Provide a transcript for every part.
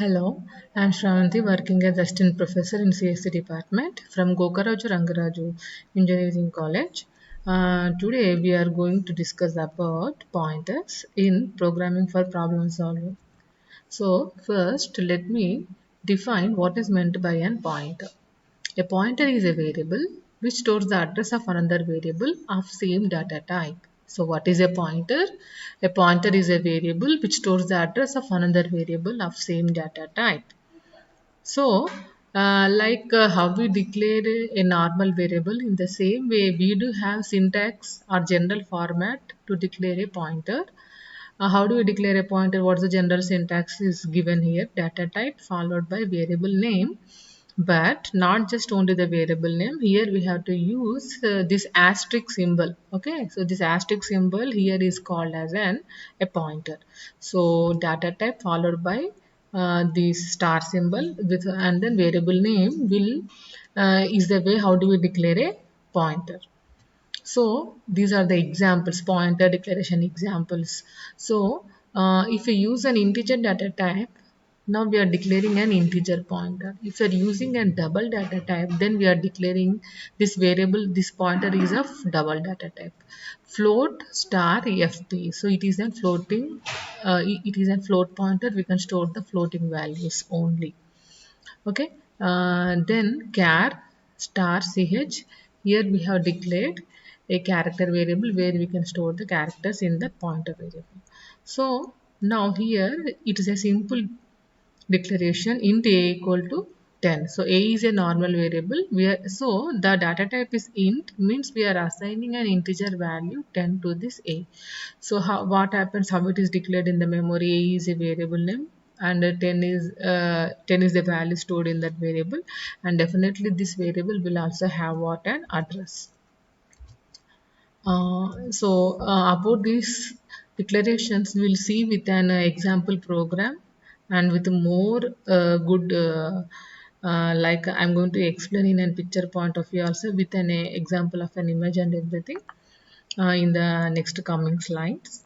Hello, I'm Shravanti working as assistant professor in CSC department from Gokaraju Rangaraju Engineering College. Today we are going to discuss about pointers in programming for problem solving. So first let me define what is meant by an pointer. A pointer is a variable which stores the address of another variable of same data type. So what is a pointer? A pointer is a variable which stores the address of another variable of same data type. So, how we declare a normal variable, in the same way we do have syntax or general format to declare a pointer. How do we declare a pointer? What's the general syntax is given here? Data type followed by variable name, but not just only the variable name. Here we have to use this asterisk symbol. Okay, so this asterisk symbol here is called as a pointer. So data type followed by the star symbol with and then variable name will is the way how do we declare a pointer. So these are the examples, pointer declaration examples. So if we use an integer data type, now we are declaring an integer pointer. If we are using a double data type, then we are declaring this variable, this pointer is of double data type. Float star FP. So it is a floating, it is a float pointer. We can store the floating values only. Okay, then char star ch, here we have declared a character variable where we can store the characters in the pointer variable. So now here it is a simple declaration int a equal to 10. So a is a normal variable. So the data type is int, means we are assigning an integer value 10 to this a. So what happens, how it is declared in the memory? A is a variable name and 10 is the value stored in that variable, and definitely this variable will also have what, an address. About these declarations, we'll see with an example program and with more good, like I'm going to explain in a picture point of view also with an example of an image and everything in the next coming slides.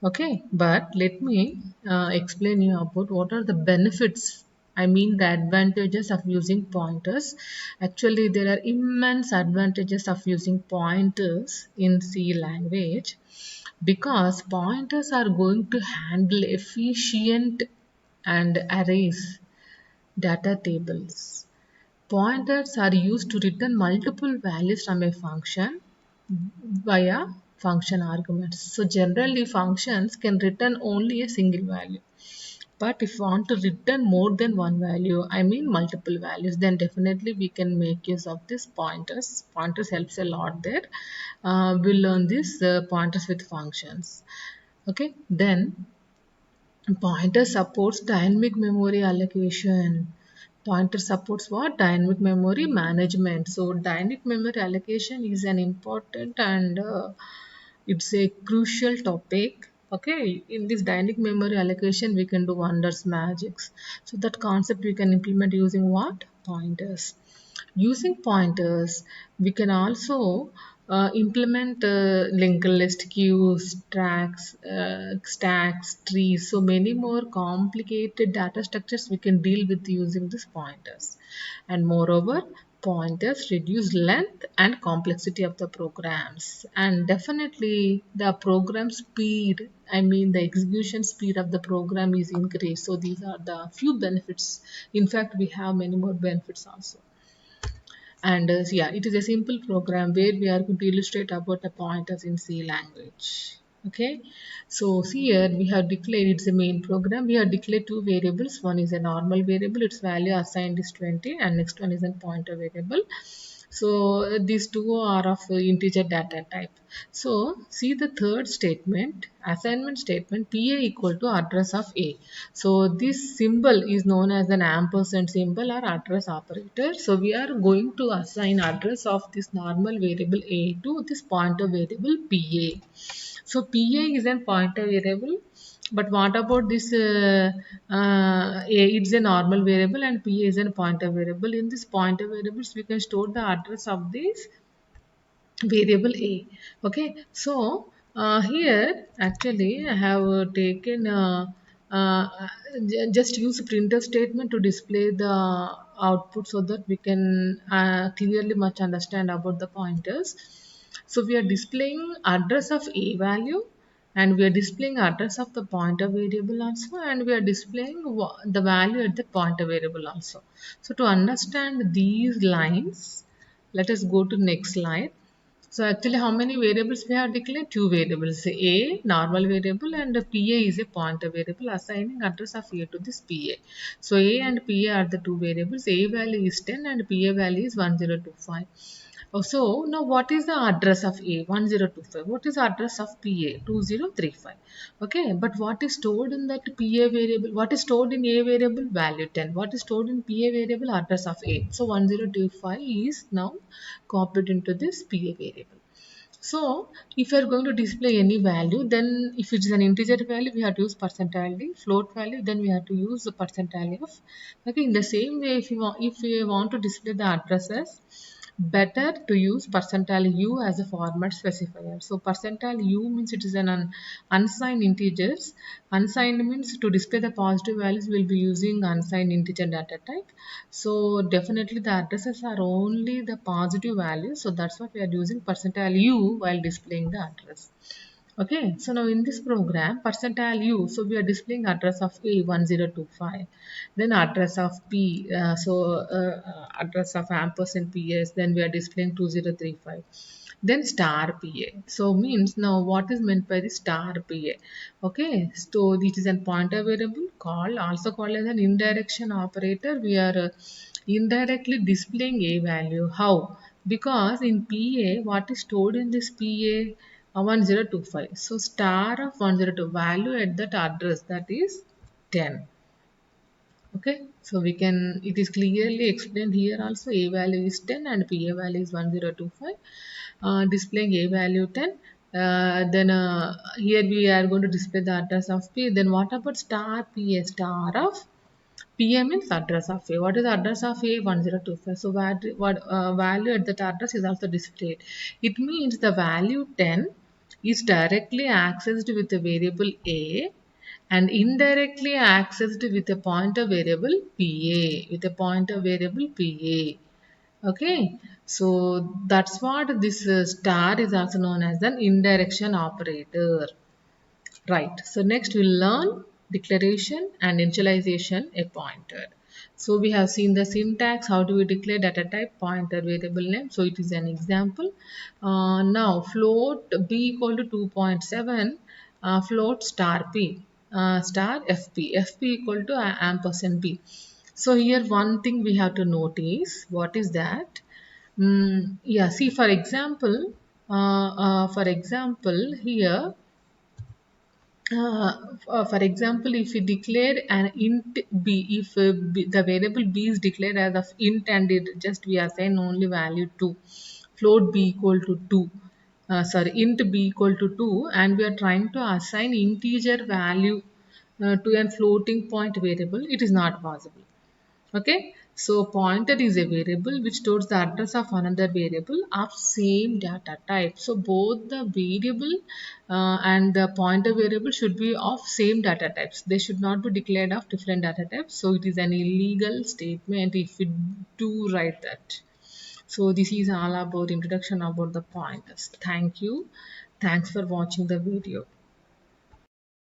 Okay, but let me explain you about what are the benefits. I mean the advantages of using pointers. Actually, there are immense advantages of using pointers in C language because pointers are going to handle efficient and arrays data tables. Pointers are used to return multiple values from a function via function arguments. So generally functions can return only a single value. But if you want to return more than one value, I mean multiple values, then definitely we can make use of this pointers. Pointers helps a lot there. We'll learn this pointers with functions. Okay, then pointer supports dynamic memory allocation. Pointer supports what? Dynamic memory management. So dynamic memory allocation is an important and it's a crucial topic. Okay, in this dynamic memory allocation, we can do wonders, magics. So that concept we can implement using what? Pointers. Using pointers, we can also implement linked list, queues, tracks, stacks, trees, so many more complicated data structures we can deal with using these pointers. And moreover, pointers reduce length and complexity of the programs, and definitely the program speed, I mean the execution speed of the program is increased. So these are the few benefits. In fact, we have many more benefits also. And yeah, it is a simple program where we are going to illustrate about the pointers in C language. Okay, so here we have declared, it's a main program. We have declared two variables. One is a normal variable, its value assigned is 20, and next one is a pointer variable. So these two are of integer data type. So see the third statement, assignment statement, PA equal to address of A. So this symbol is known as an ampersand symbol or address operator. So we are going to assign address of this normal variable A to this pointer variable PA. So PA is a pointer variable, but what about this A? It's a normal variable and PA is a pointer variable. In this pointer variables, we can store the address of this variable A. Okay, so here actually I have taken uh, just use printf statement to display the output so that we can clearly much understand about the pointers. So we are displaying address of a value, and we are displaying address of the pointer variable also, and we are displaying the value at the pointer variable also. So to understand these lines, let us go to next slide. So actually how many variables we have declared? Two variables, a normal variable and a pa is a pointer variable, assigning address of a to this pa. So a and pa are the two variables. A value is 10 and pa value is 1025. Oh, so now what is the address of A? 1025. What is the address of PA? 2035. Okay, but what is stored in that PA variable? What is stored in A variable? Value 10. What is stored in PA variable? Address of A. So 1025 is now copied into this PA variable. So if you are going to display any value, then if it is an integer value, we have to use percentile. Float value, then we have to use the percentile of. Okay, in the same way, if you want to display the addresses, better to use percentile u as a format specifier. So percentile u means it is an unsigned integers. Unsigned means to display the positive values we'll be using unsigned integer data type. So definitely the addresses are only the positive values. So that's what we are using percentile u while displaying the address. Okay, so now in this program, percentile u, so we are displaying address of A 1025, then address of P, address of ampersand PS, then we are displaying 2035, then star PA. So means now what is meant by the star PA? Okay, so this is a pointer variable called, also called as an indirection operator. We are indirectly displaying a value. How? Because in PA, what is stored in this PA? 1025. So star of 102 value at that address, that is 10. Okay, so we can, it is clearly explained here also. A value is 10 and PA value is 1025. Displaying A value 10. Then here we are going to display the address of P. Then what about star PA? Star of PA means address of A. What is the address of A? 1025. So what value at that address is also displayed. It means the value 10 is directly accessed with the variable A and indirectly accessed with a pointer variable PA. With a pointer variable PA. Okay. So that's what this star is also known as an indirection operator. Right. So next we'll learn declaration and initialization a pointer. So we have seen the syntax, how do we declare data type, pointer, variable name. So it is an example. Now float b equal to 2.7, float star p, star fp equal to ampersand b. So here one thing we have to notice, what is that? Yeah, see for example here, for example, if we declare an int b, if the variable b is declared as of int and it just we assign only value 2, float b equal to 2, int b equal to 2, and we are trying to assign integer value to a floating point variable, it is not possible. Okay, so pointer is a variable which stores the address of another variable of same data type. So both the variable and the pointer variable should be of same data types. They should not be declared of different data types. So it is an illegal statement if we do write that. So this is all about introduction about the pointers. Thank you. Thanks for watching the video.